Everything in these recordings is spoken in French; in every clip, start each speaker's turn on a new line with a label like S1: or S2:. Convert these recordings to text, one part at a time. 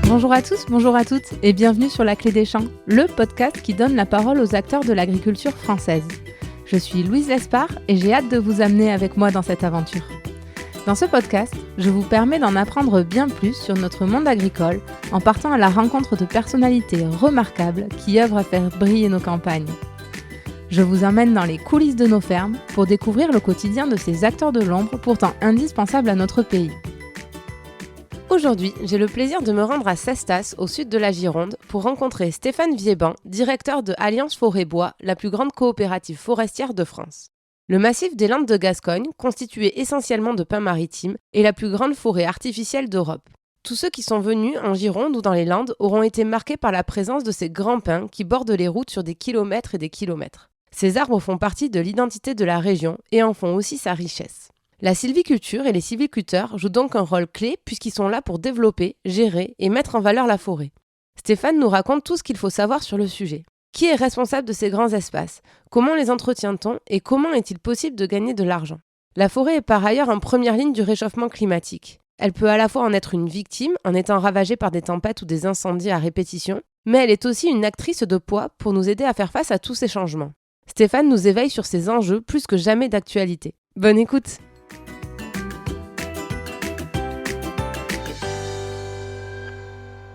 S1: Bonjour à tous, bonjour à toutes et bienvenue sur La Clé des Champs, le podcast qui donne la parole aux acteurs de l'agriculture française. Je suis Louise Lespard et j'ai hâte de vous amener avec moi dans cette aventure. Dans ce podcast, je vous permets d'en apprendre bien plus sur notre monde agricole en partant à la rencontre de personnalités remarquables qui œuvrent à faire briller nos campagnes. Je vous emmène dans les coulisses de nos fermes pour découvrir le quotidien de ces acteurs de l'ombre pourtant indispensables à notre pays. Aujourd'hui, j'ai le plaisir de me rendre à Cestas, au sud de la Gironde, pour rencontrer Stéphane Viéban, directeur de Alliance Forêt-Bois, la plus grande coopérative forestière de France. Le massif des Landes de Gascogne, constitué essentiellement de pins maritimes, est la plus grande forêt artificielle d'Europe. Tous ceux qui sont venus en Gironde ou dans les Landes auront été marqués par la présence de ces grands pins qui bordent les routes sur des kilomètres et des kilomètres. Ces arbres font partie de l'identité de la région et en font aussi sa richesse. La sylviculture et les sylviculteurs jouent donc un rôle clé puisqu'ils sont là pour développer, gérer et mettre en valeur la forêt. Stéphane nous raconte tout ce qu'il faut savoir sur le sujet. Qui est responsable de ces grands espaces? Comment les entretient-on? Et comment est-il possible de gagner de l'argent? La forêt est par ailleurs en première ligne du réchauffement climatique. Elle peut à la fois en être une victime, en étant ravagée par des tempêtes ou des incendies à répétition, mais elle est aussi une actrice de poids pour nous aider à faire face à tous ces changements. Stéphane nous éveille sur ces enjeux plus que jamais d'actualité. Bonne écoute!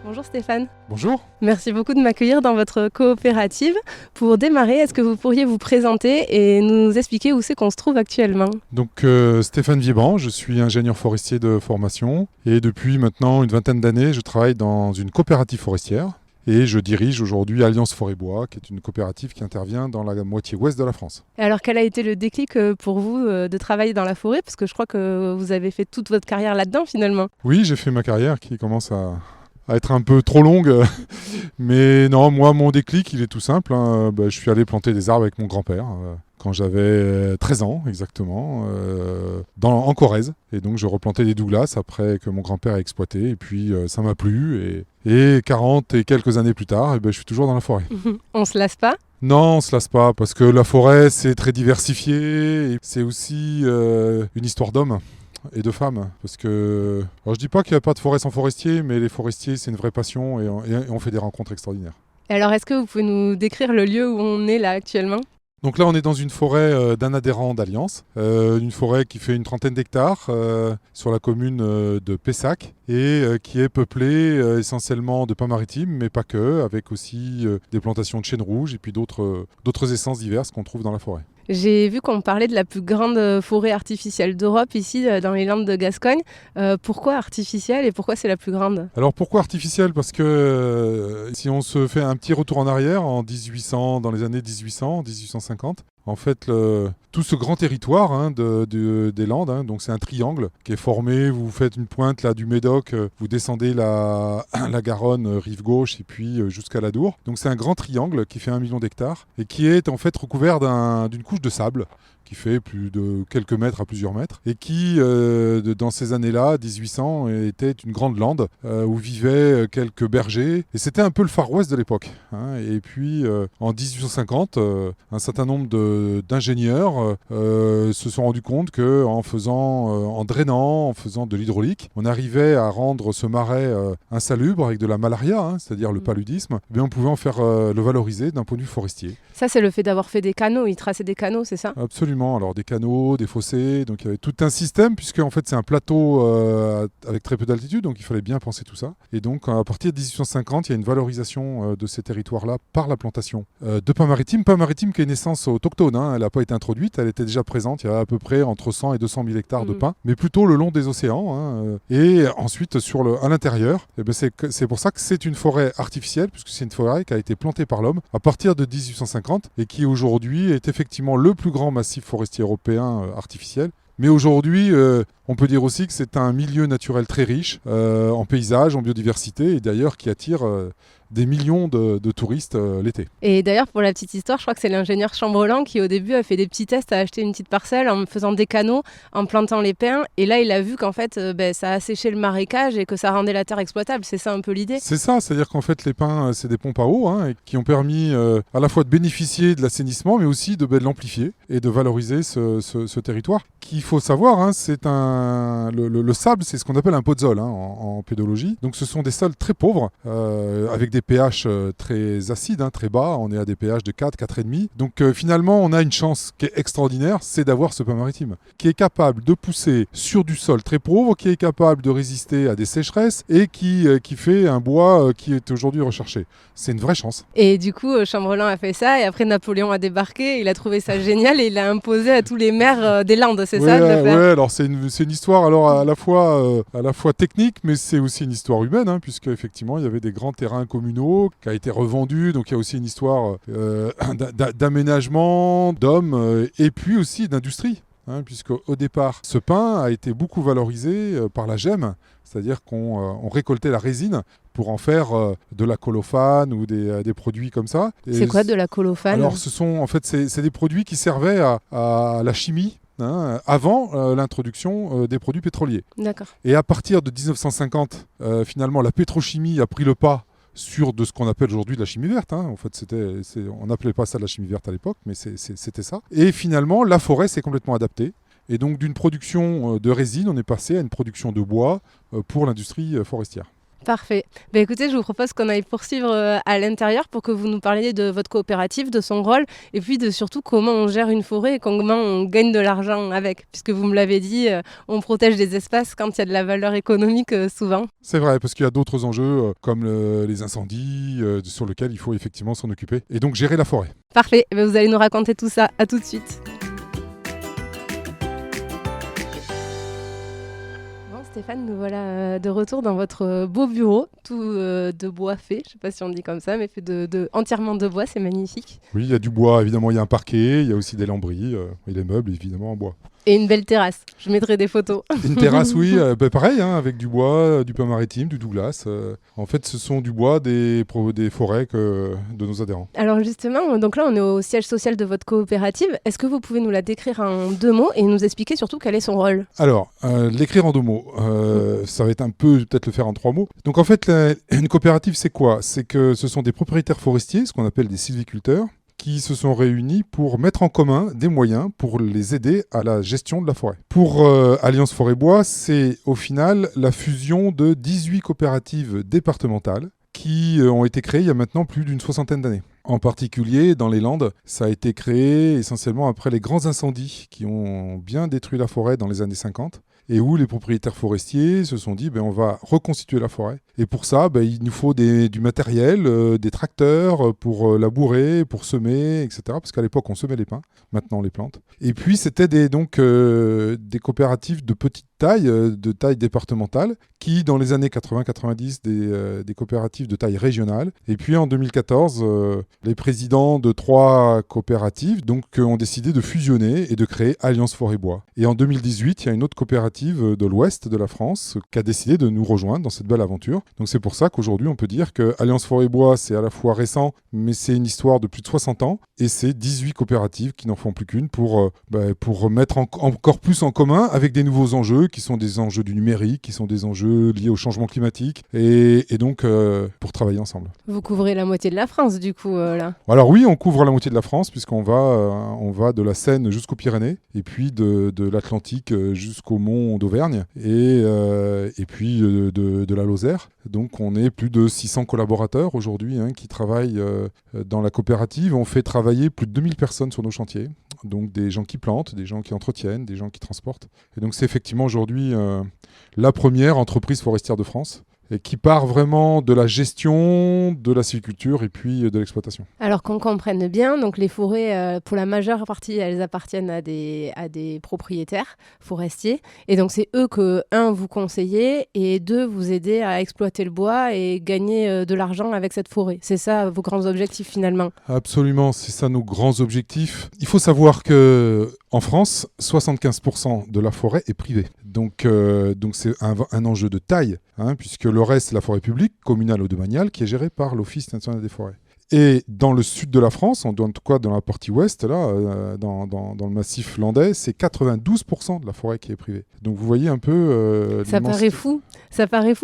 S1: Bonjour Stéphane.
S2: Bonjour.
S1: Merci beaucoup de m'accueillir dans votre coopérative. Pour démarrer, est-ce que vous pourriez vous présenter et nous expliquer où c'est qu'on se trouve actuellement?
S2: Donc Stéphane Viéban, je suis ingénieur forestier de formation et depuis maintenant une vingtaine d'années, je travaille dans une coopérative forestière et je dirige aujourd'hui Alliance Forêt-Bois, qui est une coopérative qui intervient dans la moitié ouest de la France.
S1: Et alors quel a été le déclic pour vous de travailler dans la forêt? Parce que je crois que vous avez fait toute votre carrière là-dedans finalement.
S2: Oui, j'ai fait ma carrière qui commence à être un peu trop longue. Mais non, moi, mon déclic, il est tout simple. Je suis allé planter des arbres avec mon grand-père quand j'avais 13 ans exactement, en Corrèze. Et donc, je replantais des Douglas après que mon grand-père a exploité. Et puis, ça m'a plu. Et 40 et quelques années plus tard, je suis toujours dans la forêt.
S1: On se lasse pas?
S2: Non, on se lasse pas, parce que la forêt, c'est très diversifié. Et c'est aussi une histoire d'homme et de femmes, parce que alors je dis pas qu'il n'y a pas de forêt sans forestiers, mais les forestiers c'est une vraie passion et on fait des rencontres extraordinaires.
S1: Et alors est-ce que vous pouvez nous décrire le lieu où on est là actuellement?
S2: Donc là on est dans une forêt d'un adhérent d'Alliance, une forêt qui fait une trentaine d'hectares sur la commune de Pessac et qui est peuplée essentiellement de pins maritimes, mais pas que, avec aussi des plantations de chênes rouges et puis d'autres essences diverses qu'on trouve dans la forêt.
S1: J'ai vu qu'on parlait de la plus grande forêt artificielle d'Europe ici dans les Landes de Gascogne. Pourquoi artificielle et pourquoi c'est la plus grande?
S2: Alors pourquoi artificielle? Parce que si on se fait un petit retour en arrière, en 1800, dans les années 1800, 1850, en fait, tout ce grand territoire des Landes, donc c'est un triangle qui est formé, vous faites une pointe là, du Médoc, vous descendez la Garonne, rive gauche, et puis jusqu'à l'Adour. Donc c'est un grand triangle qui fait 1 million d'hectares et qui est en fait recouvert d'une couche de sable qui fait plus de quelques mètres à plusieurs mètres, et qui, dans ces années-là, 1800, était une grande lande où vivaient quelques bergers, et c'était un peu le Far West de l'époque. Et puis, en 1850, un certain nombre d'ingénieurs se sont rendus compte en drainant, en faisant de l'hydraulique, on arrivait à rendre ce marais insalubre avec de la malaria, c'est-à-dire le paludisme, mais on pouvait en faire le valoriser d'un point de vue forestier.
S1: Ça, c'est le fait d'avoir fait des canaux, ils traçaient des canaux, c'est ça?
S2: Absolument, alors des canaux, des fossés, donc il y avait tout un système, puisque en fait c'est un plateau avec très peu d'altitude, donc il fallait bien penser tout ça. Et donc à partir de 1850, il y a une valorisation de ces territoires-là par la plantation de pins maritimes qui est une essence autochtone, elle n'a pas été introduite, elle était déjà présente, il y a à peu près entre 100 et 200 000 hectares de pins, mais plutôt le long des océans. Et ensuite à l'intérieur, c'est pour ça que c'est une forêt artificielle, puisque c'est une forêt qui a été plantée par l'homme à partir de 1850 et qui aujourd'hui est effectivement le plus grand massif forestier européen artificiel. Mais aujourd'hui, on peut dire aussi que c'est un milieu naturel très riche en paysages, en biodiversité, et d'ailleurs qui attire des millions de touristes l'été.
S1: Et d'ailleurs, pour la petite histoire, je crois que c'est l'ingénieur Chambrelan qui au début a fait des petits tests, a acheté une petite parcelle en faisant des canaux, en plantant les pins, et là il a vu qu'en fait ça asséchait le marécage et que ça rendait la terre exploitable. C'est ça un peu l'idée? C'est
S2: ça, c'est-à-dire qu'en fait les pins c'est des pompes à eau et qui ont permis à la fois de bénéficier de l'assainissement, mais aussi de l'amplifier et de valoriser ce territoire. Qu'il faut savoir, c'est un le sable, c'est ce qu'on appelle un podzol en pédologie. Donc ce sont des sols très pauvres, avec des pH très acides, très bas. On est à des pH de 4, 4,5. Donc finalement, on a une chance qui est extraordinaire, c'est d'avoir ce pain maritime, qui est capable de pousser sur du sol très pauvre, qui est capable de résister à des sécheresses et qui fait un bois qui est aujourd'hui recherché. C'est une vraie chance.
S1: Et du coup, Chamberlain a fait ça et après Napoléon a débarqué, il a trouvé ça génial et il a imposé à tous les maires des Landes, c'est ça de le faire?
S2: Oui, alors c'est une histoire alors à la fois technique, mais c'est aussi une histoire humaine, puisque effectivement il y avait des grands terrains communaux qui a été revendus, donc il y a aussi une histoire d'aménagement, d'hommes et puis aussi d'industrie. Puisque au départ, ce pain a été beaucoup valorisé par la gemme, c'est-à-dire qu'on récoltait la résine pour en faire de la colophane ou des produits comme ça.
S1: C'est quoi de la colophane?
S2: Alors, c'est des produits qui servaient à la chimie. Avant l'introduction des produits pétroliers.
S1: D'accord.
S2: Et à partir de 1950, finalement, la pétrochimie a pris le pas sur de ce qu'on appelle aujourd'hui de la chimie verte. En fait, on n'appelait pas ça de la chimie verte à l'époque, mais c'était ça. Et finalement, la forêt s'est complètement adaptée. Et donc, d'une production de résine, on est passé à une production de bois pour l'industrie forestière.
S1: Parfait. Écoutez, je vous propose qu'on aille poursuivre à l'intérieur pour que vous nous parliez de votre coopérative, de son rôle, et puis de surtout comment on gère une forêt et comment on gagne de l'argent avec. Puisque vous me l'avez dit, on protège des espaces quand il y a de la valeur économique souvent.
S2: C'est vrai, parce qu'il y a d'autres enjeux comme les incendies sur lesquels il faut effectivement s'en occuper. Et donc gérer la forêt.
S1: Parfait. Vous allez nous raconter tout ça. À tout de suite. Stéphane, nous voilà de retour dans votre beau bureau, tout de bois fait, je ne sais pas si on dit comme ça, mais fait entièrement de bois, c'est magnifique.
S2: Oui, il y a du bois, évidemment, il y a un parquet, il y a aussi des lambris, et les meubles, évidemment, en bois.
S1: Et une belle terrasse, je mettrai des photos.
S2: Une terrasse, oui, pareil, avec du bois, du pain maritime, du Douglas. En fait, ce sont du bois des forêts de nos adhérents.
S1: Alors justement, donc là, on est au siège social de votre coopérative. Est-ce que vous pouvez nous la décrire en 2 mots et nous expliquer surtout quel est son rôle?
S2: Alors, l'écrire en 2 mots, ça va être un peu, peut-être le faire en 3 mots. Donc en fait, une coopérative, c'est quoi? C'est que ce sont des propriétaires forestiers, ce qu'on appelle des sylviculteurs, qui se sont réunis pour mettre en commun des moyens pour les aider à la gestion de la forêt. Pour Alliance Forêt-Bois, c'est au final la fusion de 18 coopératives départementales qui ont été créées il y a maintenant plus d'une 60aine d'années. En particulier, dans les Landes, ça a été créé essentiellement après les grands incendies qui ont bien détruit la forêt dans les années 50 et où les propriétaires forestiers se sont dit on va reconstituer la forêt. Et pour ça, il nous faut du matériel, des tracteurs pour labourer, pour semer, etc. Parce qu'à l'époque, on semait les pins, maintenant on les plante. Et puis, c'était des coopératives de petite taille, de taille départementale, qui, dans les années 80-90, des coopératives de taille régionale. Et puis, en 2014, les présidents de 3 coopératives ont décidé de fusionner et de créer Alliance Forêt-Bois. Et en 2018, il y a une autre coopérative de l'ouest de la France qui a décidé de nous rejoindre dans cette belle aventure. Donc c'est pour ça qu'aujourd'hui, on peut dire que Alliance Forêt-Bois, c'est à la fois récent, mais c'est une histoire de plus de 60 ans. Et c'est 18 coopératives qui n'en font plus qu'une pour mettre encore plus en commun avec des nouveaux enjeux qui sont des enjeux du numérique, qui sont des enjeux liés au changement climatique et donc pour travailler ensemble.
S1: Vous couvrez la moitié de la France du coup là.
S2: Alors oui, on couvre la moitié de la France puisqu'on va de la Seine jusqu'aux Pyrénées et puis de l'Atlantique jusqu'au mont d'Auvergne et puis de la Lozère. Donc on est plus de 600 collaborateurs aujourd'hui qui travaillent dans la coopérative. On fait travailler plus de 2000 personnes sur nos chantiers. Donc des gens qui plantent, des gens qui entretiennent, des gens qui transportent. Et donc c'est effectivement aujourd'hui la première entreprise forestière de France et qui part vraiment de la gestion, de la sylviculture et puis de l'exploitation.
S1: Alors qu'on comprenne bien, donc les forêts, pour la majeure partie, elles appartiennent à des propriétaires forestiers. Et donc c'est eux que, 1, vous conseillez et 2, vous aidez à exploiter le bois et gagner de l'argent avec cette forêt. C'est ça vos grands objectifs finalement?
S2: Absolument, c'est ça nos grands objectifs. Il faut savoir qu'en France, 75% de la forêt est privée. Donc c'est un enjeu de taille, puisque le reste, c'est la forêt publique, communale ou domaniale, qui est gérée par l'Office national des forêts. Et dans le sud de la France, en tout cas dans la partie ouest, là, dans le massif landais, c'est 92% de la forêt qui est privée. Donc vous voyez un peu...
S1: Ça paraît fou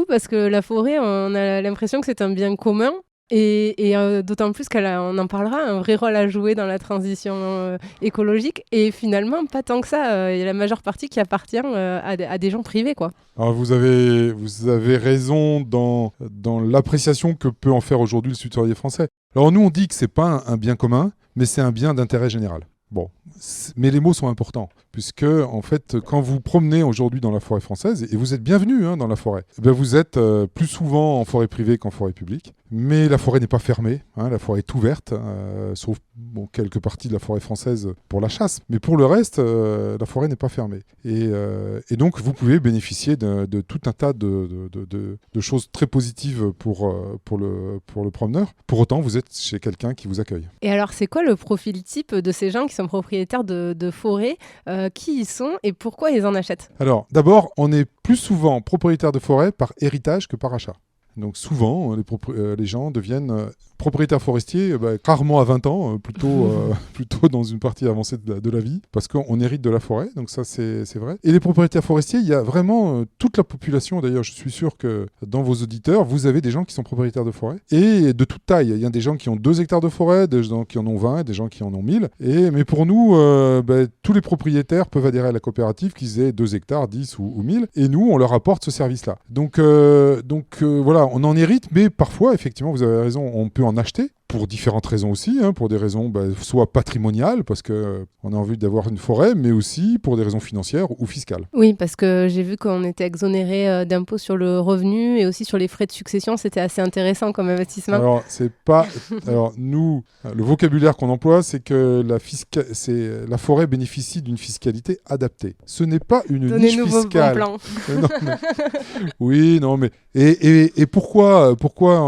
S1: parce que la forêt, on a l'impression que c'est un bien commun.
S3: Et d'autant plus on en parlera, un vrai rôle à jouer dans la transition écologique. Et finalement, pas tant que ça. Il y a la majeure partie qui appartient à des gens privés, quoi.
S2: Alors vous avez raison dans l'appréciation que peut en faire aujourd'hui le sucrier français. Alors nous, on dit que c'est pas un bien commun, mais c'est un bien d'intérêt général. Bon, mais les mots sont importants, puisque en fait, quand vous promenez aujourd'hui dans la forêt française, et vous êtes bienvenus dans la forêt, vous êtes plus souvent en forêt privée qu'en forêt publique, mais la forêt n'est pas fermée, la forêt est ouverte, sauf quelques parties de la forêt française pour la chasse, mais pour le reste, la forêt n'est pas fermée. Et donc, vous pouvez bénéficier de tout un tas de choses très positives pour le promeneur. Pour autant, vous êtes chez quelqu'un qui vous accueille.
S3: Et alors, c'est quoi le profil type de ces gens qui sont propriétaires de forêts, qui ils sont et pourquoi ils en achètent?
S2: Alors, d'abord, on est plus souvent propriétaire de forêt par héritage que par achat. Donc souvent, les gens deviennent propriétaires forestiers, rarement à 20 ans, plutôt dans une partie avancée de la vie, parce qu'on hérite de la forêt, donc ça c'est vrai. Et les propriétaires forestiers, il y a vraiment toute la population, d'ailleurs je suis sûr que dans vos auditeurs, vous avez des gens qui sont propriétaires de forêt, et de toute taille. Il y a des gens qui ont 2 hectares de forêt, des gens qui en ont 20, des gens qui en ont 1000. Mais pour nous, tous les propriétaires peuvent adhérer à la coopérative, qu'ils aient 2 hectares, 10 ou 1000, et nous, on leur apporte ce service-là. Donc voilà, on en hérite, mais parfois, effectivement, vous avez raison, on peut en acheter. Pour différentes raisons aussi, pour des raisons soit patrimoniales, parce qu'on a envie d'avoir une forêt, mais aussi pour des raisons financières ou fiscales.
S3: Oui, parce que j'ai vu qu'on était exonéré d'impôts sur le revenu et aussi sur les frais de succession. C'était assez intéressant comme investissement.
S2: Alors, nous, le vocabulaire qu'on emploie, c'est que la forêt bénéficie d'une fiscalité adaptée. Ce n'est pas une niche fiscale. Donnez-nous vos bons plans. Oui, non, mais... Et pourquoi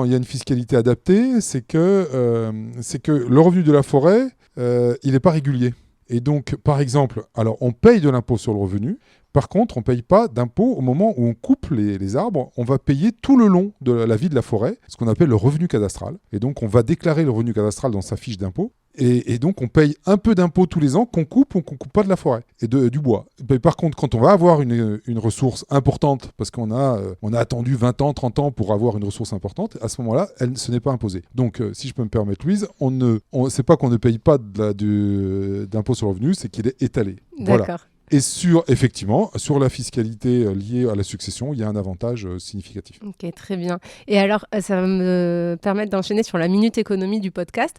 S2: il y a une fiscalité adaptée ? C'est que le revenu de la forêt, il n'est pas régulier. Et donc, par exemple, alors on paye de l'impôt sur le revenu. Par contre, on ne paye pas d'impôt au moment où on coupe les arbres. On va payer tout le long de la vie de la forêt, ce qu'on appelle le revenu cadastral. Et donc, on va déclarer le revenu cadastral dans sa fiche d'impôt. Et donc, on paye un peu d'impôt tous les ans qu'on coupe ou qu'on ne coupe pas de la forêt et du bois. Mais par contre, quand on va avoir une ressource importante, parce qu'on a attendu 20 ans, 30 ans pour avoir une ressource importante, à ce moment-là, ce n'est pas imposé. Donc, si je peux me permettre, Louise, c'est pas qu'on ne paye pas d'impôt sur le revenu, c'est qu'il est étalé.
S3: D'accord.
S2: Voilà. Et effectivement, sur la fiscalité liée à la succession, il y a un avantage significatif.
S3: Ok, très bien. Et alors, ça va me permettre d'enchaîner sur la minute économie du podcast.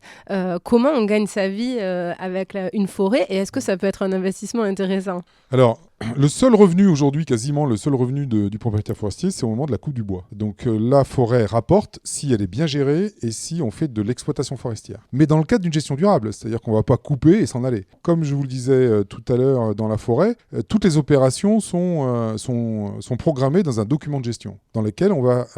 S3: Comment on gagne sa vie avec une forêt et est-ce que ça peut être un investissement intéressant ?
S2: Alors, le seul revenu aujourd'hui, quasiment le seul revenu du propriétaire forestier, c'est au moment de la coupe du bois. Donc la forêt rapporte si elle est bien gérée et si on fait de l'exploitation forestière. Mais dans le cadre d'une gestion durable, c'est-à-dire qu'on ne va pas couper et s'en aller. Comme je vous le disais tout à l'heure dans la forêt, toutes les opérations sont programmées dans un document de gestion dans lequel on va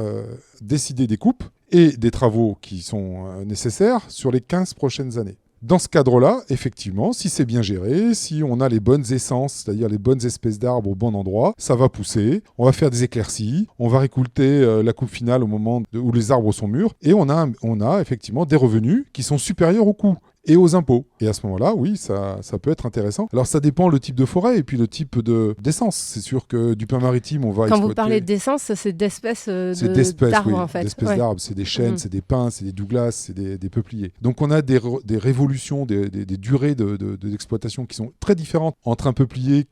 S2: décider des coupes et des travaux qui sont nécessaires sur les 15 prochaines années. Dans ce cadre-là, effectivement, si c'est bien géré, si on a les bonnes essences, c'est-à-dire les bonnes espèces d'arbres au bon endroit, ça va pousser, on va faire des éclaircies, on va récolter la coupe finale au moment où les arbres sont mûrs, et on a effectivement des revenus qui sont supérieurs au coût et aux impôts. Et à ce moment-là, oui, ça peut être intéressant. Alors ça dépend le type de forêt et puis le type d'essence. C'est sûr que du pin maritime, on va exploiter...
S3: Quand vous parlez d'essence, c'est d'espèces d'arbres,
S2: oui,
S3: en fait.
S2: D'espèces d'arbres. C'est des chênes, c'est des pins, c'est des douglas, c'est des peupliers. Donc on a des révolutions, des durées d'exploitation qui sont très différentes entre un peuplier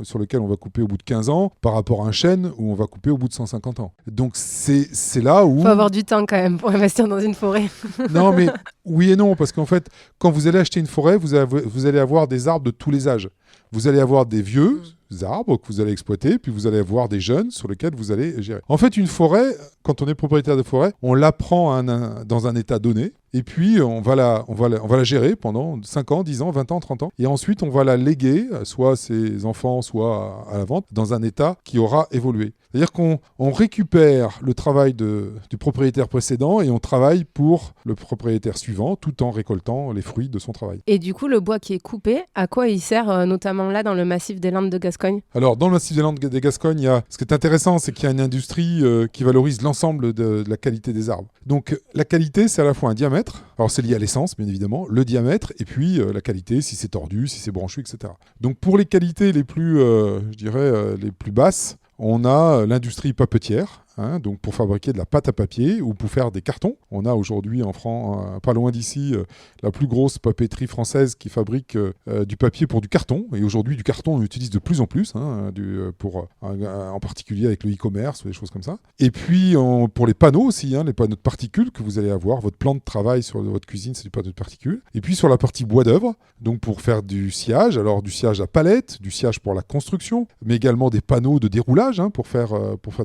S2: sur lequel on va couper au bout de 15 ans par rapport à un chêne où on va couper au bout de 150 ans. Donc c'est là où...
S3: Il faut avoir du temps quand même pour investir dans une forêt.
S2: Non, mais oui et non, parce qu'en fait, quand vous allez acheter une forêt, vous allez avoir des arbres de tous les âges. Vous allez avoir des vieux arbres que vous allez exploiter, puis vous allez avoir des jeunes sur lesquels vous allez gérer. En fait, une forêt, quand on est propriétaire de forêt, on la prend dans un état donné, et puis on va la gérer pendant 5 ans, 10 ans, 20 ans, 30 ans, et ensuite on va la léguer, soit à ses enfants, soit à la vente, dans un état qui aura évolué. C'est-à-dire qu'on récupère le travail du propriétaire précédent et on travaille pour le propriétaire suivant tout en récoltant les fruits de son travail.
S3: Et du coup, le bois qui est coupé, à quoi il sert notamment là dans le massif des Landes de Gascogne ?
S2: Alors, dans le massif des Landes de Gascogne, ce qui est intéressant, c'est qu'il y a une industrie qui valorise l'ensemble de la qualité des arbres. Donc, la qualité, c'est à la fois un diamètre. Alors, c'est lié à l'essence, bien évidemment, le diamètre, et puis la qualité, si c'est tordu, si c'est branchu, etc. Donc, pour les qualités les plus, les plus basses, on a l'industrie papetière hein, donc pour fabriquer de la pâte à papier ou pour faire des cartons. On a aujourd'hui en France, pas loin d'ici, la plus grosse papeterie française qui fabrique du papier pour du carton. Et aujourd'hui, du carton, on utilise de plus en plus, hein, en particulier avec le e-commerce ou des choses comme ça. Et puis, pour les panneaux aussi, hein, les panneaux de particules que vous allez avoir, votre plan de travail sur votre cuisine, c'est du panneau de particules. Et puis, sur la partie bois d'œuvre, donc pour faire du sciage, alors du sciage à palette, du sciage pour la construction, mais également des panneaux de déroulage, hein, pour faire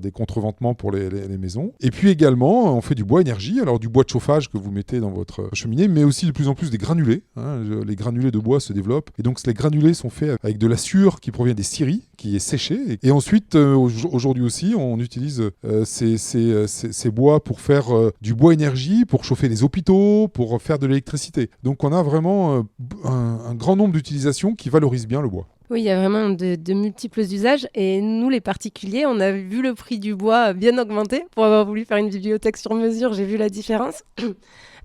S2: des contreventements pour les maisons. Et puis également, on fait du bois énergie, alors du bois de chauffage que vous mettez dans votre cheminée, mais aussi de plus en plus des granulés. Hein. Les granulés de bois se développent. Et donc, les granulés sont faits avec de la sueur qui provient des scieries, qui est séchée. Et ensuite, aujourd'hui aussi, on utilise ces bois pour faire du bois énergie, pour chauffer les hôpitaux, pour faire de l'électricité. Donc, on a vraiment un grand nombre d'utilisations qui valorisent bien le bois.
S3: Oui, il y a vraiment de multiples usages. Et nous, les particuliers, on a vu le prix du bois bien augmenter. Pour avoir voulu faire une bibliothèque sur mesure, j'ai vu la différence.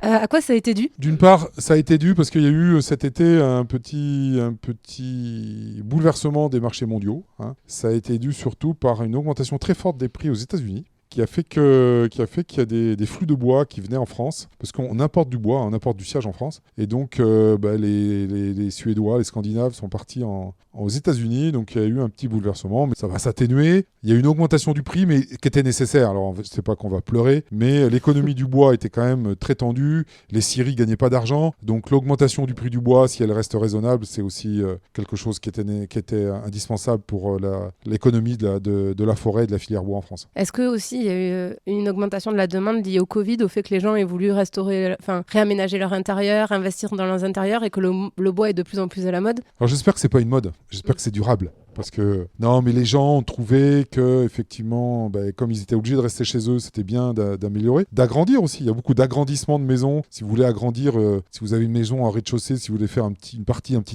S3: À quoi ça a été dû ?
S2: D'une part, ça a été dû parce qu'il y a eu cet été un petit bouleversement des marchés mondiaux. Hein. Ça a été dû surtout par une augmentation très forte des prix aux États-Unis, qui a fait qu'il y a des flux de bois qui venaient en France, parce qu'on importe du bois, on importe du sciage en France, et donc les Suédois, les Scandinaves sont partis aux États-Unis, donc il y a eu un petit bouleversement, mais ça va s'atténuer. Il y a eu une augmentation du prix, mais qui était nécessaire. Alors, je ne sais pas qu'on va pleurer, mais l'économie du bois était quand même très tendue, les scieries ne gagnaient pas d'argent, donc l'augmentation du prix du bois, si elle reste raisonnable, c'est aussi quelque chose qui était indispensable pour l'économie de la forêt et de la filière bois en France.
S3: Est-ce que aussi il y a eu une augmentation de la demande liée au Covid, au fait que les gens aient voulu réaménager leur intérieur, investir dans leurs intérieurs et que le bois est de plus en plus à la mode ?
S2: Alors j'espère que c'est pas une mode, j'espère que c'est durable. Parce que non, mais les gens ont trouvé que effectivement, comme ils étaient obligés de rester chez eux, c'était bien d'améliorer, d'agrandir aussi. Il y a beaucoup d'agrandissements de maisons. Si vous voulez agrandir, si vous avez une maison en rez-de-chaussée, si vous voulez faire un petit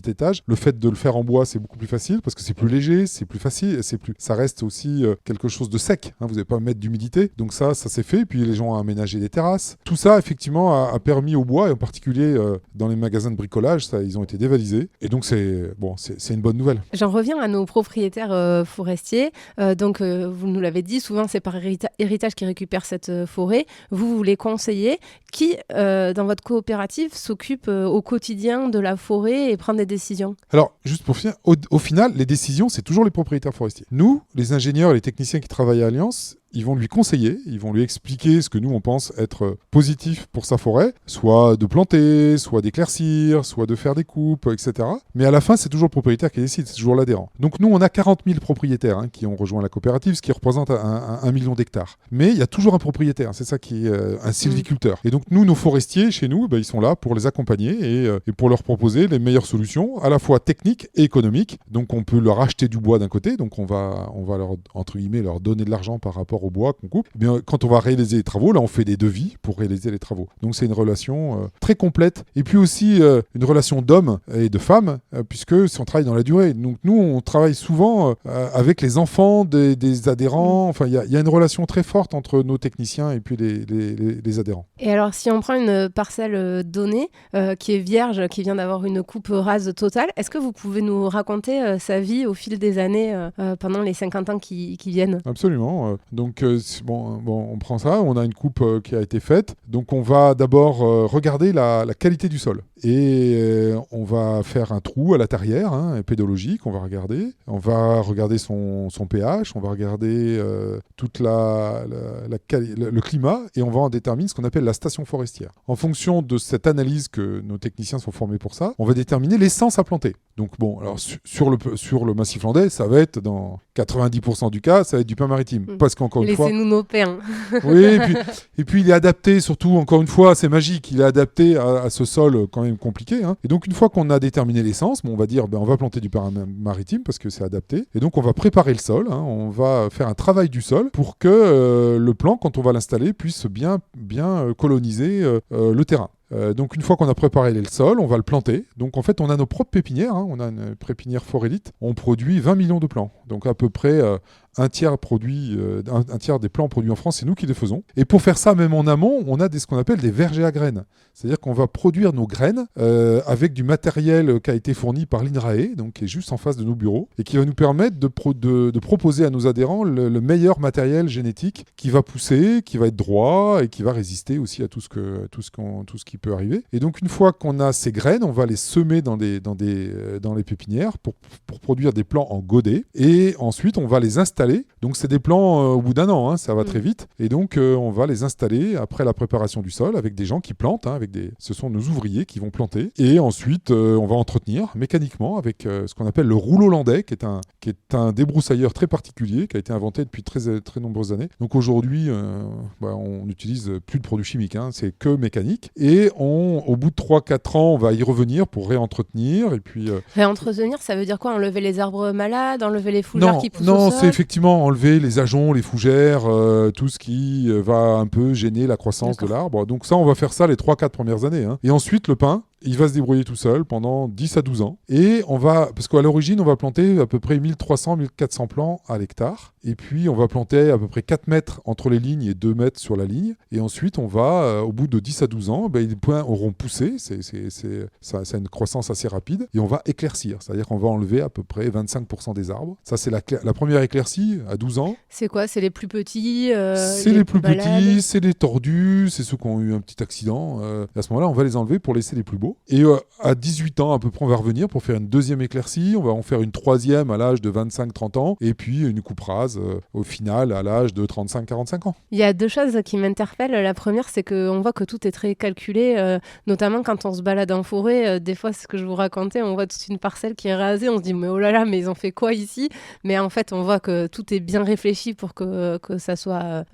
S2: étage, le fait de le faire en bois, c'est beaucoup plus facile parce que c'est plus léger, c'est plus facile, ça reste aussi quelque chose de sec. Hein, vous n'allez pas mettre d'humidité, donc ça s'est fait. Puis les gens ont aménagé des terrasses. Tout ça effectivement a permis au bois, et en particulier dans les magasins de bricolage, ils ont été dévalisés. Et donc c'est une bonne nouvelle.
S3: J'en reviens à nos propriétaires forestiers. Vous nous l'avez dit, souvent c'est par héritage qu'ils récupèrent cette forêt. Vous les conseillez. Qui, dans votre coopérative, s'occupe au quotidien de la forêt et prend des décisions ?
S2: Alors, juste pour finir, au final, les décisions, c'est toujours les propriétaires forestiers. Nous, les ingénieurs et les techniciens qui travaillent à Alliance, ils vont lui conseiller, ils vont lui expliquer ce que nous, on pense être positif pour sa forêt, soit de planter, soit d'éclaircir, soit de faire des coupes, etc. Mais à la fin, c'est toujours le propriétaire qui décide, c'est toujours l'adhérent. Donc nous, on a 40 000 propriétaires qui ont rejoint la coopérative, ce qui représente 1 million d'hectares. Mais il y a toujours un propriétaire, c'est ça qui est un sylviculteur. Et donc nous, nos forestiers, chez nous, ils sont là pour les accompagner et pour leur proposer les meilleures solutions, à la fois techniques et économiques. Donc on peut leur acheter du bois d'un côté, donc on va leur, entre guillemets, leur donner de l'argent par rapport au bois qu'on coupe. Eh bien, quand on va réaliser les travaux, là on fait des devis pour réaliser les travaux. Donc c'est une relation très complète. Et puis aussi une relation d'hommes et de femmes, puisque on travaille dans la durée. Donc nous on travaille souvent avec les enfants des adhérents. Enfin il y a une relation très forte entre nos techniciens et puis les adhérents.
S3: Et alors si on prend une parcelle donnée qui est vierge, qui vient d'avoir une coupe rase totale, est-ce que vous pouvez nous raconter sa vie au fil des années pendant les 50 ans qui viennent ?
S2: Absolument. Donc on prend ça, on a une coupe qui a été faite. Donc on va d'abord regarder la qualité du sol. Et on va faire un trou à la tarière, pédologique, on va regarder. On va regarder son pH, on va regarder toute le climat et on va en déterminer ce qu'on appelle la station forestière. En fonction de cette analyse que nos techniciens sont formés pour ça, on va déterminer l'essence à planter. Donc alors sur le massif landais, ça va être dans 90% du cas, ça va être du pin maritime. Parce qu'encore une fois...
S3: Laissez-nous nos pins.
S2: Oui, et puis il est adapté, surtout, encore une fois, c'est magique, il est adapté à ce sol quand même compliqué. Et donc une fois qu'on a déterminé l'essence, on va dire on va planter du pin maritime parce que c'est adapté. Et donc on va préparer le sol, on va faire un travail du sol pour que le plan, quand on va l'installer, puisse bien coloniser le terrain. Donc une fois qu'on a préparé le sol, on va le planter. Donc en fait, on a nos propres pépinières. On a une pépinière Forélite. On produit 20 millions de plants. Donc à peu près un tiers des plants produits en France, c'est nous qui les faisons. Et pour faire ça, même en amont, on a ce qu'on appelle des vergers à graines. C'est-à-dire qu'on va produire nos graines avec du matériel qui a été fourni par l'INRAE, donc qui est juste en face de nos bureaux, et qui va nous permettre de proposer à nos adhérents le meilleur matériel génétique qui va pousser, qui va être droit et qui va résister aussi à tout ce qui peut arriver. Et donc une fois qu'on a ces graines, on va les semer dans les pépinières pour produire des plants en godet, et ensuite on va les installer. Donc c'est des plants au bout d'un an, hein, ça va très vite, et donc on va les installer après la préparation du sol avec des gens qui plantent, hein, ce sont nos ouvriers qui vont planter, et ensuite on va entretenir mécaniquement avec ce qu'on appelle le rouleau landais, qui est un débroussailleur très particulier qui a été inventé depuis très, très nombreuses années. Donc aujourd'hui on n'utilise plus de produits chimiques, hein, c'est que mécanique, et au bout de 3-4 ans on va y revenir pour réentretenir, et puis
S3: réentretenir, ça veut dire quoi? Enlever les arbres malades, enlever les fougères qui poussent au sol?
S2: Non, c'est effectivement enlever les ajoncs, les fougères, tout ce qui va un peu gêner la croissance de l'arbre. Donc ça, on va faire ça les 3-4 premières années, hein. Et ensuite, le pin, il va se débrouiller tout seul pendant 10 à 12 ans. Et parce qu'à l'origine, on va planter à peu près 1300-1400 plants à l'hectare. Et puis, on va planter à peu près 4 mètres entre les lignes et 2 mètres sur la ligne. Et ensuite, on va, au bout de 10 à 12 ans, les pins auront poussé. Ça a une croissance assez rapide. Et on va éclaircir. C'est-à-dire qu'on va enlever à peu près 25% des arbres. Ça, c'est la première éclaircie à 12 ans.
S3: C'est quoi? C'est les plus petits
S2: c'est les plus petits, c'est les tordus, c'est ceux qui ont eu un petit accident. À ce moment-là, on va les enlever pour laisser les plus beaux. Et à 18 ans, à peu près, on va revenir pour faire une deuxième éclaircie. On va en faire une troisième à l'âge de 25-30 ans. Et puis une coupe rase au final à l'âge de 35-45 ans.
S3: Il y a deux choses qui m'interpellent. La première, c'est qu'on voit que tout est très calculé, notamment quand on se balade en forêt. Des fois, c'est ce que je vous racontais, on voit toute une parcelle qui est rasée. On se dit, mais oh là là, mais ils ont fait quoi ici? Mais en fait, on voit que tout est bien réfléchi pour que ça soit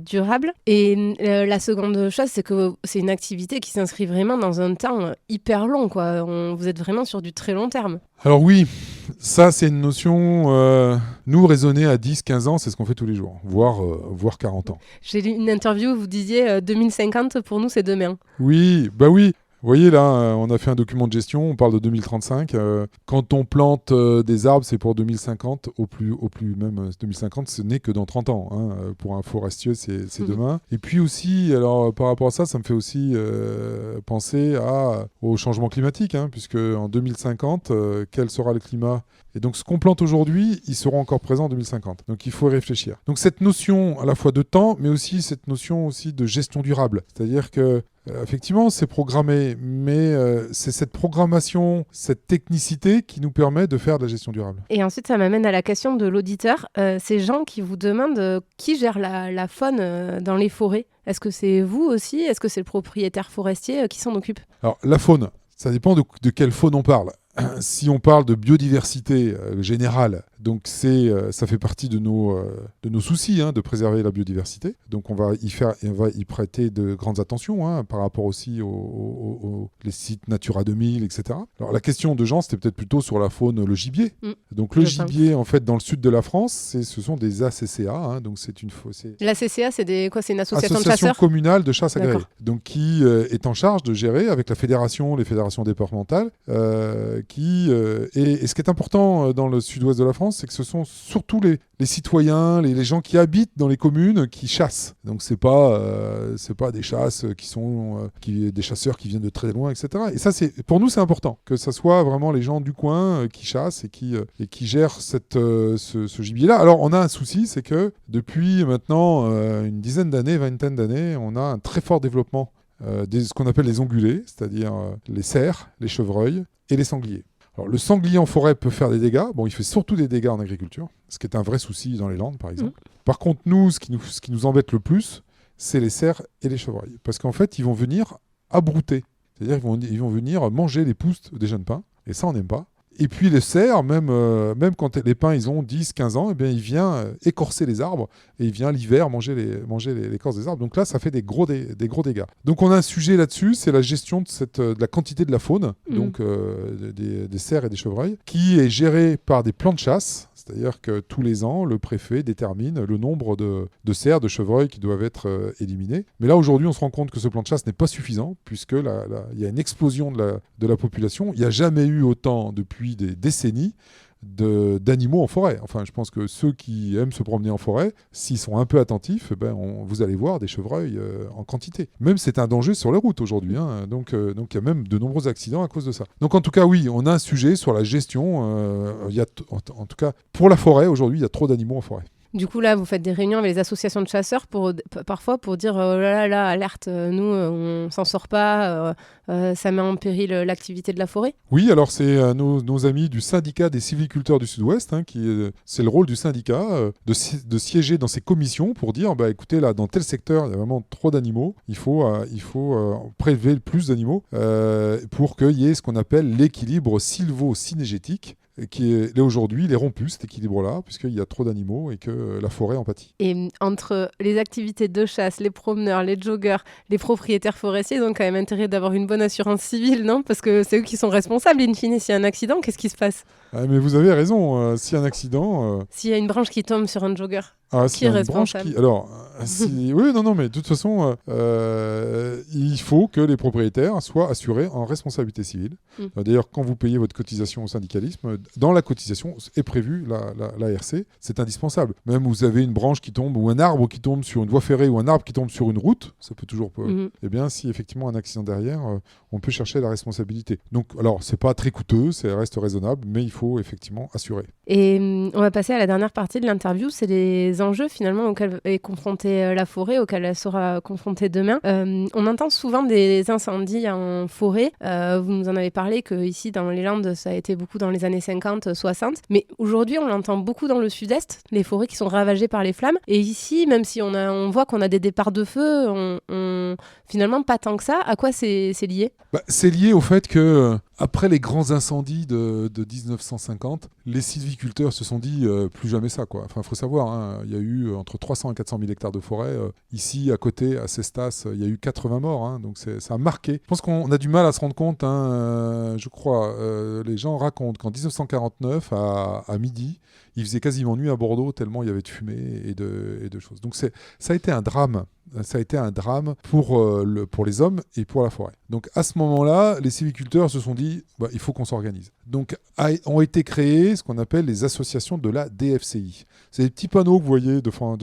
S3: durable. Et la seconde chose, c'est que c'est une activité qui s'inscrit vraiment dans un temps hyper long, quoi. Vous êtes vraiment sur du très long terme.
S2: Alors oui, ça c'est une notion, nous raisonner à 10-15 ans, c'est ce qu'on fait tous les jours, voire 40 ans.
S3: J'ai lu une interview où vous disiez 2050, pour nous c'est demain.
S2: Oui, bah oui. Vous voyez là, on a fait un document de gestion, on parle de 2035. Quand on plante des arbres, c'est pour 2050, au plus même 2050, ce n'est que dans 30 ans. Hein. Pour un forestier, c'est demain. Et puis aussi, alors par rapport à ça, ça me fait aussi penser au changement climatique, hein, puisque en 2050, quel sera le climat? Et donc ce qu'on plante aujourd'hui, ils seront encore présents en 2050. Donc il faut y réfléchir. Donc cette notion à la fois de temps, mais aussi cette notion aussi de gestion durable. C'est-à-dire que effectivement, c'est programmé, mais c'est cette programmation, cette technicité qui nous permet de faire de la gestion durable.
S3: Et ensuite, ça m'amène à la question de l'auditeur. Ces gens qui vous demandent qui gère la faune dans les forêts. Est-ce que c'est vous aussi? Est-ce que c'est le propriétaire forestier qui s'en occupe?
S2: Alors, la faune, ça dépend de quelle faune on parle. Si on parle de biodiversité générale, donc ça fait partie de nos soucis, hein, de préserver la biodiversité. Donc on va y prêter de grandes attentions, hein, par rapport aussi aux les sites Natura 2000, etc. Alors la question de Jean, c'était peut-être plutôt sur la faune, le gibier. Donc le gibier, en fait, dans le sud de la France, ce sont des ACCA. Hein, donc
S3: l'ACCA, c'est quoi? C'est une association de chasseurs?
S2: Association communale de chasse agréée. Donc qui est en charge de gérer avec les fédérations départementales. Et ce qui est important dans le sud-ouest de la France, c'est que ce sont surtout les citoyens, les gens qui habitent dans les communes qui chassent. Donc c'est pas des chasses qui sont des chasseurs qui viennent de très loin, etc. Et ça, pour nous, c'est important que ça soit vraiment les gens du coin qui chassent et qui gèrent ce gibier-là. Alors on a un souci, c'est que depuis maintenant une dizaine d'années, vingtaine d'années, on a un très fort développement ce qu'on appelle les ongulés, c'est-à-dire les cerfs, les chevreuils et les sangliers. Alors, le sanglier en forêt peut faire des dégâts. Bon, il fait surtout des dégâts en agriculture, ce qui est un vrai souci dans les Landes, par exemple. Par contre, nous, ce qui nous embête le plus, c'est les cerfs et les chevreuils. Parce qu'en fait, ils vont venir abrouter. C'est-à-dire qu'ils vont venir manger les pousses des jeunes pins. Et ça, on n'aime pas. Et puis les cerfs, même quand les pins ils ont 10-15 ans, eh bien, il vient écorcer les arbres et il vient l'hiver manger l'écorce des arbres. Donc là, ça fait des gros dégâts. Donc on a un sujet là-dessus, c'est la gestion de la quantité de la faune, donc des cerfs et des chevreuils, qui est gérée par des plans de chasse. C'est-à-dire que tous les ans, le préfet détermine le nombre de cerfs, de chevreuils qui doivent être éliminés. Mais là, aujourd'hui, on se rend compte que ce plan de chasse n'est pas suffisant, puisque il y a une explosion de la population. Il n'y a jamais eu autant, depuis des décennies, d'animaux en forêt. Enfin, je pense que ceux qui aiment se promener en forêt, s'ils sont un peu attentifs, vous allez voir des chevreuils en quantité. Même c'est un danger sur les routes aujourd'hui. Hein. Donc il y a même de nombreux accidents à cause de ça. Donc en tout cas, oui, on a un sujet sur la gestion. En tout cas, pour la forêt, aujourd'hui, il y a trop d'animaux en forêt.
S3: Du coup, là, vous faites des réunions avec les associations de chasseurs parfois pour dire oh là là, alerte, nous, on s'en sort pas, ça met en péril l'activité de la forêt.
S2: Oui, alors c'est nos amis du syndicat des sylviculteurs du Sud-Ouest, hein, c'est le rôle du syndicat de siéger dans ces commissions pour dire écoutez, là, dans tel secteur, il y a vraiment trop d'animaux, il faut prélever le plus d'animaux pour qu'il y ait ce qu'on appelle l'équilibre sylvo-cynégétique, qui est là aujourd'hui, il est rompu cet équilibre-là, puisqu'il y a trop d'animaux et que la forêt en pâtit.
S3: Et entre les activités de chasse, les promeneurs, les joggers, les propriétaires forestiers, ils ont quand même intérêt d'avoir une bonne assurance civile, non ? Parce que c'est eux qui sont responsables, in fine, s'il y a un accident, qu'est-ce qui se passe ?
S2: Mais vous avez raison, s'il y a un accident...
S3: S'il y a une branche qui tombe sur un jogger, qui est responsable ?
S2: Oui, non, mais de toute façon, il faut que les propriétaires soient assurés en responsabilité civile. D'ailleurs, quand vous payez votre cotisation au syndicalisme, dans la cotisation est prévue l'ARC, c'est indispensable. Même vous avez une branche qui tombe, ou un arbre qui tombe sur une voie ferrée, ou un arbre qui tombe sur une route, ça peut toujours... Eh bien, si effectivement un accident derrière, on peut chercher la responsabilité. Donc, alors, c'est pas très coûteux, ça reste raisonnable, mais il faut effectivement assurer.
S3: Et on va passer à la dernière partie de l'interview, c'est les enjeux finalement auxquels est confrontée la forêt, auxquels elle sera confrontée demain. On entend souvent des incendies en forêt. Vous nous en avez parlé que ici dans les Landes, ça a été beaucoup dans les années 50, 60. Mais aujourd'hui, on l'entend beaucoup dans le sud-est, les forêts qui sont ravagées par les flammes. Et ici, même si on voit qu'on a des départs de feu, finalement pas tant que ça. À quoi c'est lié ?
S2: C'est lié au fait que après les grands incendies de 1950, les sylviculteurs se sont dit plus jamais ça, quoi. Enfin, faut savoir, hein, il y a eu entre 300 et 400 000 hectares de forêt. Ici, à côté, à Cestas, il y a eu 80 morts. Hein, donc ça a marqué. Je pense qu'on a du mal à se rendre compte. Hein, je crois, les gens racontent qu'en 1949, à midi, il faisait quasiment nuit à Bordeaux tellement il y avait de fumée et de choses. Donc ça a été un drame. Ça a été un drame pour les hommes et pour la forêt. Donc à ce moment-là, les sylviculteurs se sont dit il faut qu'on s'organise. Donc ont été créées ce qu'on appelle les associations de la DFCI. C'est des petits panneaux que vous voyez de temps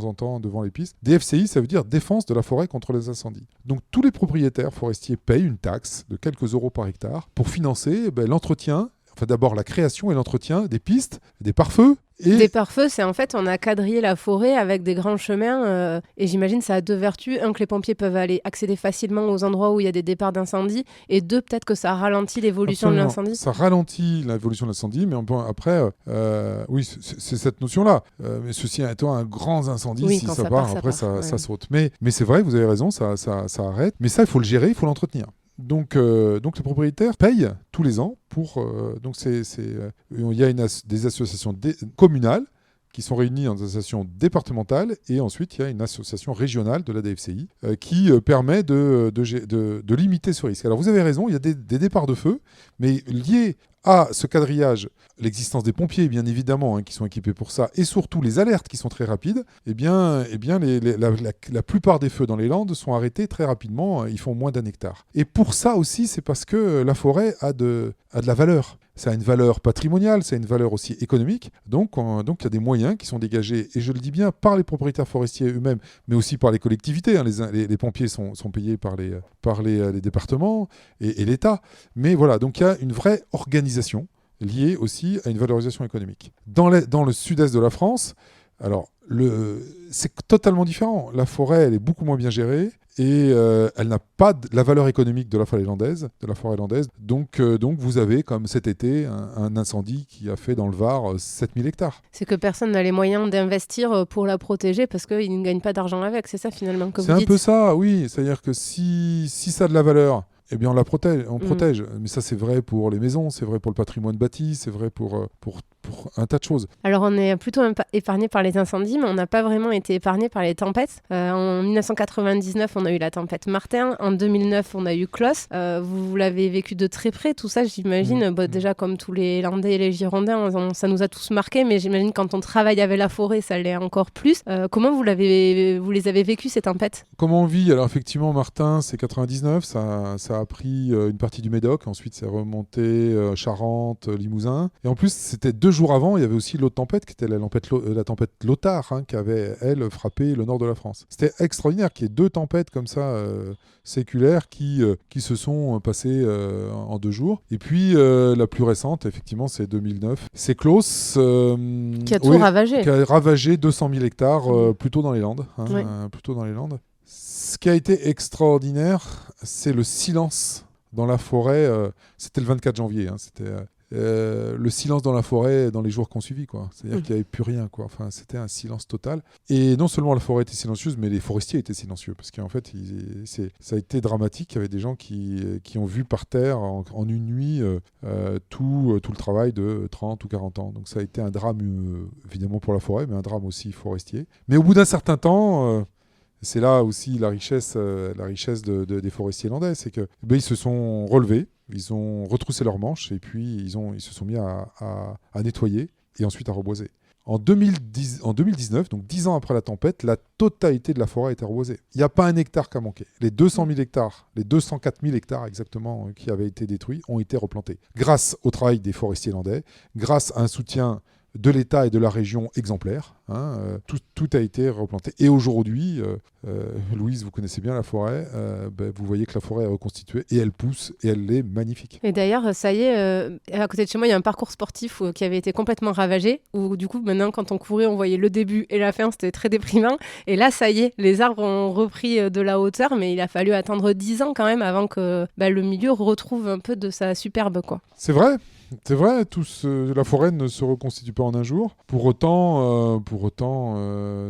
S2: en temps devant les pistes. DFCI, ça veut dire Défense de la forêt contre les incendies. Donc tous les propriétaires forestiers payent une taxe de quelques euros par hectare pour financer l'entretien. Enfin, d'abord la création et l'entretien des pistes, des pare-feux.
S3: Des pare-feux, c'est en fait, on a quadrillé la forêt avec des grands chemins et j'imagine ça a deux vertus. Un, que les pompiers peuvent aller accéder facilement aux endroits où il y a des départs d'incendie et deux, peut-être que ça ralentit l'évolution de l'incendie.
S2: Ça ralentit l'évolution de l'incendie, mais après, oui, c'est cette notion-là. Mais ceci étant un grand incendie,
S3: oui,
S2: si ça part, après ça saute. Mais c'est vrai, vous avez raison, ça arrête. Mais ça, il faut le gérer, il faut l'entretenir. Donc les propriétaires payent tous les ans pour... il y a des associations communales qui sont réunies dans des associations départementales et ensuite il y a une association régionale de la DFCI qui permet de limiter ce risque. Alors vous avez raison, il y a des départs de feu, mais liés à ce quadrillage, l'existence des pompiers bien évidemment qui sont équipés pour ça et surtout les alertes qui sont très rapides, la plupart des feux dans les Landes sont arrêtés très rapidement, ils font moins d'1 hectare. Et pour ça aussi, c'est parce que la forêt a de la valeur. Ça a une valeur patrimoniale, ça a une valeur aussi économique. Donc il y a des moyens qui sont dégagés, et je le dis bien, par les propriétaires forestiers eux-mêmes, mais aussi par les collectivités. Hein. Les pompiers sont payés par les départements et l'État. Mais voilà, donc il y a une vraie organisation liée aussi à une valorisation économique. Dans le sud-est de la France, alors c'est totalement différent. La forêt, elle est beaucoup moins bien gérée. Et elle n'a pas la valeur économique de la forêt landaise. Donc vous avez, comme cet été, un incendie qui a fait dans le Var 7000 hectares.
S3: C'est que personne n'a les moyens d'investir pour la protéger parce qu'ils ne gagnent pas d'argent avec, c'est ça finalement que vous dites ?
S2: C'est un peu ça, oui. C'est-à-dire que si ça a de la valeur, eh bien on la protège. On protège. Mais ça, c'est vrai pour les maisons, c'est vrai pour le patrimoine bâti, c'est vrai pour pour un tas de choses.
S3: Alors, on est plutôt épargné par les incendies, mais on n'a pas vraiment été épargné par les tempêtes. En 1999, on a eu la tempête Martin. En 2009, on a eu Klaus. Vous l'avez vécu de très près, tout ça, j'imagine. Déjà, comme tous les Landais et les Girondins, ça nous a tous marqués, mais j'imagine quand on travaille avec la forêt, ça l'est encore plus. Comment vous les avez vécues, ces tempêtes ?
S2: Comment on vit ? Alors, effectivement, Martin, c'est 99. Ça a pris une partie du Médoc. Ensuite, c'est remonté Charente, Limousin. Et en plus, c'était 2 jours avant, il y avait aussi l'autre tempête, qui était la tempête Lothar, qui avait, elle, frappé le nord de la France. C'était extraordinaire qu'il y ait 2 tempêtes comme ça, séculaires, qui se sont passées en 2 jours. Et puis, la plus récente, effectivement, c'est 2009. C'est Klaus.
S3: Qui a tout ravagé.
S2: Qui a ravagé 200 000 hectares, plutôt dans les Landes. Plutôt dans les Landes. Ce qui a été extraordinaire, c'est le silence dans la forêt. C'était le 24 janvier. C'était... le silence dans la forêt dans les jours qu'on suivit, quoi. C'est-à-dire qu'il n'y avait plus rien, quoi. Enfin, c'était un silence total. Et non seulement la forêt était silencieuse, mais les forestiers étaient silencieux. Parce qu'en fait, ça a été dramatique. Il y avait des gens qui ont vu par terre en une nuit tout le travail de 30 ou 40 ans. Donc ça a été un drame, évidemment, pour la forêt, mais un drame aussi forestier. Mais au bout d'un certain temps... c'est là aussi la richesse des forestiers landais, c'est que ils se sont relevés, ils ont retroussé leurs manches et puis ils se sont mis à nettoyer et ensuite à reboiser. En 2019, donc 10 ans après la tempête, la totalité de la forêt a été reboisée. Il n'y a pas un hectare qui a manqué. Les 200 000 hectares, les 204 000 hectares exactement qui avaient été détruits ont été replantés. Grâce au travail des forestiers landais, grâce à un soutien de l'État et de la région exemplaire. Tout a été replanté. Et aujourd'hui, Louise, vous connaissez bien la forêt, vous voyez que la forêt est reconstituée et elle pousse et elle est magnifique.
S3: Et d'ailleurs, ça y est, à côté de chez moi, il y a un parcours sportif qui avait été complètement ravagé, où du coup, maintenant, quand on courait, on voyait le début et la fin, c'était très déprimant. Et là, ça y est, les arbres ont repris de la hauteur, mais il a fallu attendre 10 ans quand même avant que le milieu retrouve un peu de sa superbe, quoi.
S2: C'est vrai. C'est vrai, la forêt ne se reconstitue pas en un jour. Pour autant,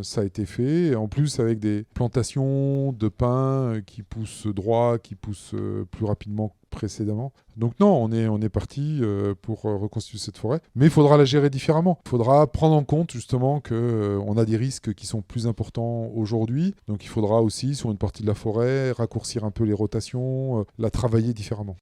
S2: ça a été fait. Et en plus, avec des plantations de pins qui poussent droit, qui poussent plus rapidement précédemment. Donc non, on est parti pour reconstituer cette forêt. Mais il faudra la gérer différemment. Il faudra prendre en compte justement qu'on a des risques qui sont plus importants aujourd'hui. Donc il faudra aussi, sur une partie de la forêt, raccourcir un peu les rotations, la travailler différemment.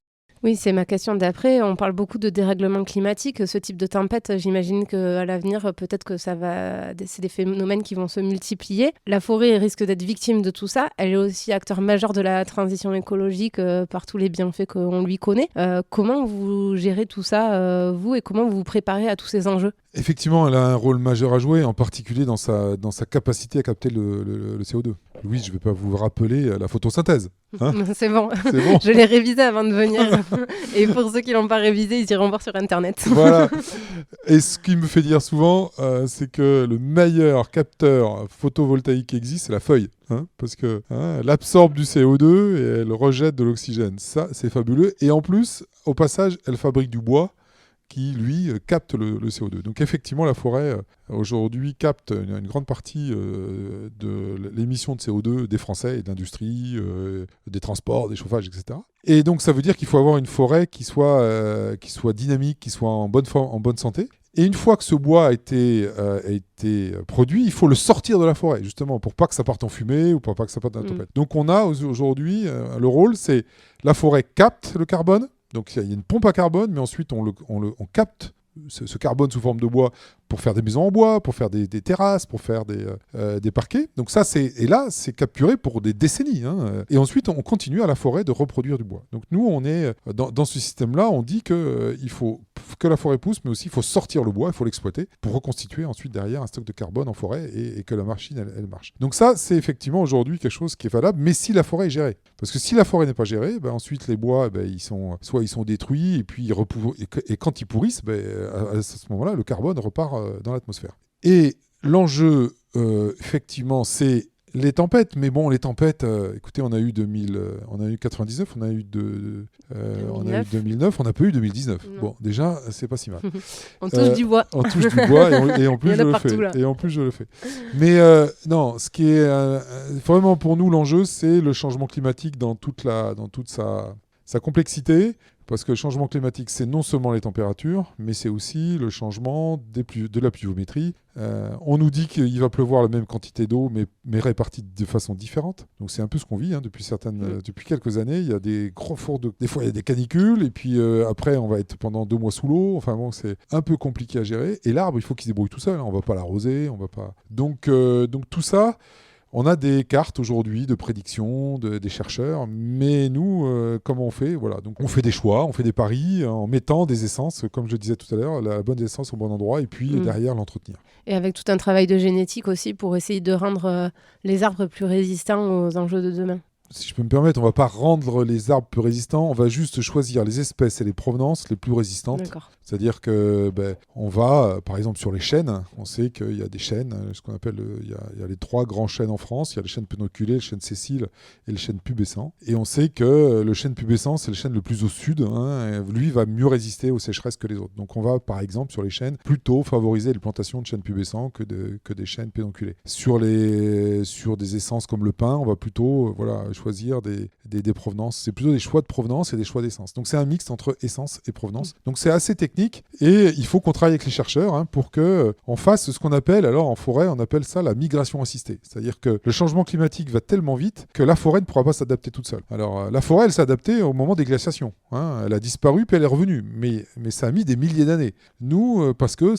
S3: Oui, c'est ma question d'après. On parle beaucoup de dérèglement climatique. Ce type de tempête, j'imagine qu'à l'avenir, peut-être que c'est des phénomènes qui vont se multiplier. La forêt risque d'être victime de tout ça. Elle est aussi acteur majeur de la transition écologique par tous les bienfaits qu'on lui connaît. Comment vous gérez tout ça, vous, et comment vous vous préparez à tous ces enjeux ?
S2: Effectivement, elle a un rôle majeur à jouer, en particulier dans sa capacité à capter le CO2. Louise, je ne vais pas vous rappeler la photosynthèse.
S3: C'est bon. Je l'ai révisé avant de venir. Et pour ceux qui ne l'ont pas révisé, ils iront voir sur Internet.
S2: Voilà. Et ce qui me fait dire souvent, c'est que le meilleur capteur photovoltaïque qui existe, c'est la feuille. Parce que elle absorbe du CO2 et elle rejette de l'oxygène. Ça, c'est fabuleux. Et en plus, au passage, elle fabrique du bois qui, lui, capte le CO2. Donc effectivement, la forêt, aujourd'hui, capte une grande partie de l'émission de CO2 des Français et de l'industrie, des transports, des chauffages, etc. Et donc, ça veut dire qu'il faut avoir une forêt qui soit dynamique, qui soit en bonne santé. Et une fois que ce bois a été produit, il faut le sortir de la forêt, justement, pour pas que ça parte en fumée ou pour pas que ça parte dans la tempête. Donc, on a aujourd'hui, le rôle, c'est la forêt capte le carbone. Donc, il y a une pompe à carbone, mais ensuite, on capte ce carbone sous forme de bois pour faire des maisons en bois, pour faire des terrasses, pour faire des parquets. Donc ça, c'est capturé pour des décennies. Et ensuite, on continue à la forêt de reproduire du bois. Donc nous, on est dans ce système-là, on dit qu'il faut que la forêt pousse, mais aussi il faut sortir le bois, il faut l'exploiter pour reconstituer ensuite derrière un stock de carbone en forêt et que la machine, elle marche. Donc ça, c'est effectivement aujourd'hui quelque chose qui est valable, mais si la forêt est gérée. Parce que si la forêt n'est pas gérée, ensuite les bois, ils sont détruits et puis et quand ils pourrissent, à ce moment-là, le carbone repart dans l'atmosphère. Et l'enjeu, effectivement, c'est les tempêtes. Mais bon, les tempêtes, écoutez, on a eu 99, on a eu 2009, on n'a pas eu 2019. Non. Bon, déjà, c'est pas si mal.
S3: On touche du bois.
S2: On touche du bois et en plus, je le fais. Et en plus, je le fais. Mais non, ce qui est vraiment pour nous, l'enjeu, c'est le changement climatique dans toute sa Sa complexité, parce que le changement climatique, c'est non seulement les températures, mais c'est aussi le changement de la pluviométrie. On nous dit qu'il va pleuvoir la même quantité d'eau, mais répartie de façon différente. Donc c'est un peu ce qu'on vit depuis quelques années. Il y a des gros fours des fois il y a des canicules, et puis après on va être pendant 2 mois sous l'eau. Enfin bon, c'est un peu compliqué à gérer. Et l'arbre, il faut qu'il se débrouille tout seul. On ne va pas l'arroser, on va pas. Donc tout ça. On a des cartes aujourd'hui de prédiction des chercheurs, mais nous, comment on fait ? Voilà, donc on fait des choix, on fait des paris en mettant des essences, comme je disais tout à l'heure, la bonne essence au bon endroit, et puis derrière l'entretenir.
S3: Et avec tout un travail de génétique aussi pour essayer de rendre les arbres plus résistants aux enjeux de demain.
S2: Si je peux me permettre, on ne va pas rendre les arbres plus résistants, on va juste choisir les espèces et les provenances les plus résistantes.
S3: D'accord.
S2: C'est-à-dire que on va, par exemple sur les chênes, on sait qu'il y a des chênes, ce qu'on appelle, il y a les 3 grands chênes en France, il y a le chêne pédonculé, le chêne sessile et le chêne pubescent. Et on sait que le chêne pubescent, c'est le chêne le plus au sud, et lui va mieux résister aux sécheresses que les autres. Donc on va, par exemple, sur les chênes, plutôt favoriser les plantations de chênes pubescents que des chênes pédonculés. Sur des essences comme le pin, on va plutôt choisir des provenances. C'est plutôt des choix de provenance et des choix d'essence. Donc c'est un mix entre essence et provenance. Donc c'est assez technique et il faut qu'on travaille avec les chercheurs pour qu'on fasse ce qu'on appelle, alors en forêt, on appelle ça la migration assistée. C'est-à-dire que le changement climatique va tellement vite que la forêt ne pourra pas s'adapter toute seule. Alors la forêt, elle s'est adaptée au moment des glaciations. Elle a disparu puis elle est revenue. Mais ça a mis des milliers d'années. Nous, parce que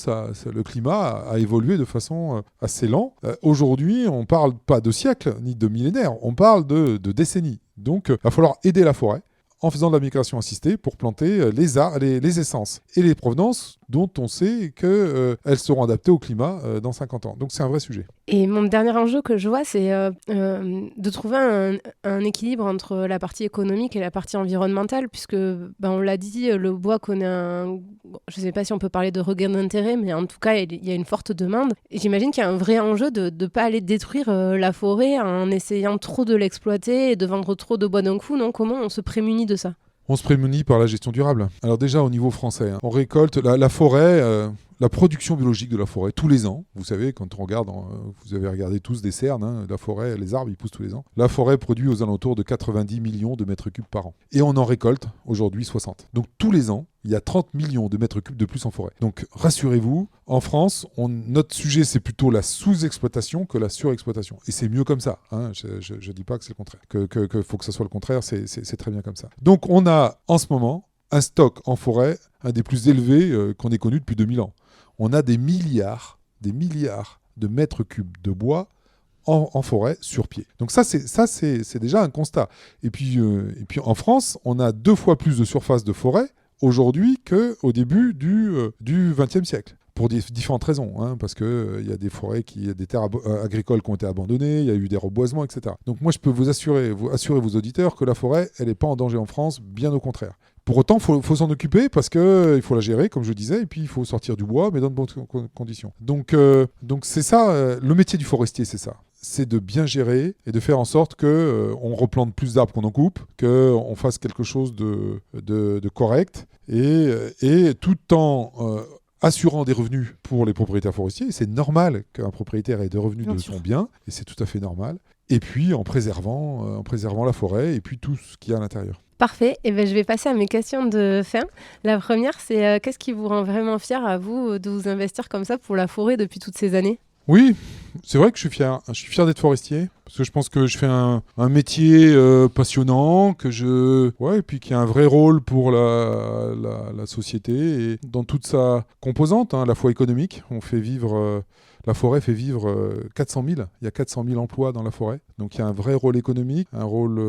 S2: le climat a évolué de façon assez lente. Aujourd'hui, on ne parle pas de siècles ni de millénaires, on parle de décennies. Donc il va falloir aider la forêt en faisant de la migration assistée pour planter les essences et les provenances dont on sait qu'elles seront adaptées au climat dans 50 ans. Donc c'est un vrai sujet.
S3: Et mon dernier enjeu que je vois, c'est de trouver un équilibre entre la partie économique et la partie environnementale, puisque, on l'a dit, le bois connaît je ne sais pas si on peut parler de regain d'intérêt, mais en tout cas, il y a une forte demande. Et j'imagine qu'il y a un vrai enjeu de ne pas aller détruire la forêt en essayant trop de l'exploiter et de vendre trop de bois d'un coup, non ? Comment on se prémunit de ça ?
S2: On se prémunit par la gestion durable. Alors déjà au niveau français, on récolte la forêt, la production biologique de la forêt tous les ans. Vous savez, quand on regarde, vous avez regardé tous des cernes, la forêt, les arbres, ils poussent tous les ans. La forêt produit aux alentours de 90 millions de mètres cubes par an. Et on en récolte aujourd'hui 60. Donc tous les ans, il y a 30 millions de mètres cubes de plus en forêt. Donc rassurez-vous, en France, notre sujet c'est plutôt la sous-exploitation que la surexploitation. Et c'est mieux comme ça. Je ne dis pas que c'est le contraire. Que faut que ça soit le contraire, c'est très bien comme ça. Donc on a en ce moment un stock en forêt, un des plus élevés qu'on ait connu depuis 2000 ans. On a des milliards de mètres cubes de bois en forêt sur pied. Donc ça c'est déjà un constat. Et puis en France, on a 2 fois plus de surface de forêt aujourd'hui qu'au début du XXe siècle. Pour différentes raisons, parce qu'il y a des forêts, des terres agricoles qui ont été abandonnées, il y a eu des reboisements, etc. Donc moi, je peux vous assurer vos auditeurs que la forêt, elle n'est pas en danger en France, bien au contraire. Pour autant, il faut s'en occuper parce qu'il faut la gérer, comme je disais, et puis il faut sortir du bois, mais dans de bonnes conditions. Donc c'est ça, le métier du forestier, c'est ça. C'est de bien gérer et de faire en sorte qu'on replante plus d'arbres qu'on en coupe, qu'on fasse quelque chose de correct, et tout en assurant des revenus pour les propriétaires forestiers. C'est normal qu'un propriétaire ait des revenus de son bien, et c'est tout à fait normal. Et puis en préservant la forêt et puis tout ce qu'il y a à l'intérieur.
S3: Parfait. Et je vais passer à mes questions de fin. La première, c'est qu'est-ce qui vous rend vraiment fier à vous de vous investir comme ça pour la forêt depuis toutes ces années ?
S2: Oui, c'est vrai que je suis fier. Je suis fier d'être forestier parce que je pense que je fais un métier passionnant, et puis qui a un vrai rôle pour la société et dans toute sa composante, à la fois économique. La forêt fait vivre 400 000. Il y a 400 000 emplois dans la forêt. Donc il y a un vrai rôle économique, un rôle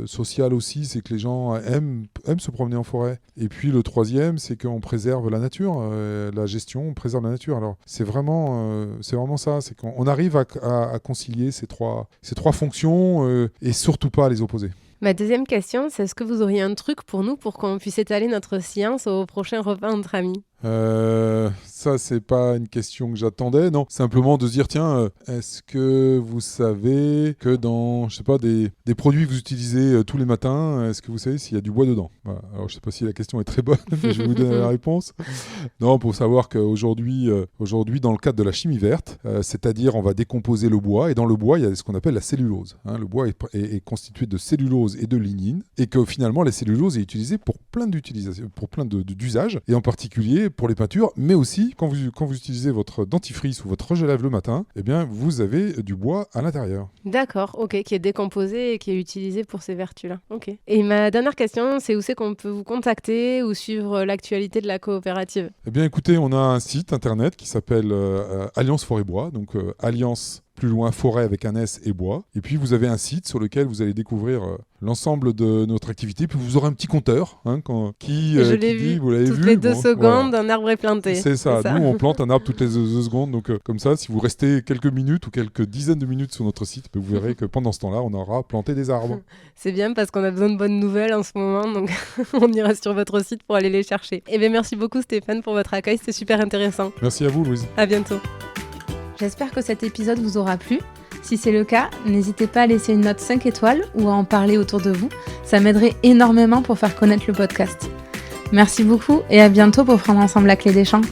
S2: social aussi, c'est que les gens aiment se promener en forêt. Et puis le troisième, c'est qu'on préserve la nature, la gestion, on préserve la nature. Alors c'est vraiment ça, c'est qu'on arrive à concilier ces trois fonctions et surtout pas à les opposer.
S3: Ma deuxième question, c'est est-ce que vous auriez un truc pour nous pour qu'on puisse étaler notre science au prochain repas entre amis ?
S2: Ça, c'est pas une question que j'attendais, non. Simplement de se dire, tiens, est-ce que vous savez que dans, je sais pas, des produits que vous utilisez tous les matins, est-ce que vous savez s'il y a du bois dedans? Voilà. Alors, je sais pas si la question est très bonne, mais je vais vous donner la réponse. Non, pour savoir qu'aujourd'hui, dans le cadre de la chimie verte, c'est-à-dire on va décomposer le bois, et dans le bois, il y a ce qu'on appelle la cellulose. Le bois est constitué de cellulose et de lignine, et que finalement, la cellulose est utilisée pour plein d'utilisations, pour plein d'usages, et en particulier pour les peintures, mais aussi quand vous utilisez votre dentifrice ou votre rouge à lèvres le matin, eh bien, vous avez du bois à l'intérieur.
S3: D'accord, ok, qui est décomposé et qui est utilisé pour ces vertus-là. Ok. Et ma dernière question, c'est où c'est qu'on peut vous contacter ou suivre l'actualité de la coopérative?
S2: Eh bien, écoutez, on a un site internet qui s'appelle Alliance Forêt Bois, donc Alliance plus loin forêt avec un S et bois. Et puis vous avez un site sur lequel vous allez découvrir l'ensemble de notre activité. Puis vous aurez un petit compteur qui dit, vous l'avez vu,
S3: toutes les 2 secondes,
S2: voilà.
S3: Un arbre est planté.
S2: C'est ça. Nous, on plante un arbre toutes les 2 secondes. Donc comme ça, si vous restez quelques minutes ou quelques dizaines de minutes sur notre site, vous verrez que pendant ce temps-là, on aura planté des arbres.
S3: C'est bien parce qu'on a besoin de bonnes nouvelles en ce moment. Donc on ira sur votre site pour aller les chercher. Eh bien, merci beaucoup Stéphane pour votre accueil. C'était super intéressant.
S2: Merci à vous, Louise.
S3: À bientôt.
S1: J'espère que cet épisode vous aura plu. Si c'est le cas, n'hésitez pas à laisser une note 5 étoiles ou à en parler autour de vous. Ça m'aiderait énormément pour faire connaître le podcast. Merci beaucoup et à bientôt pour prendre ensemble la clé des champs.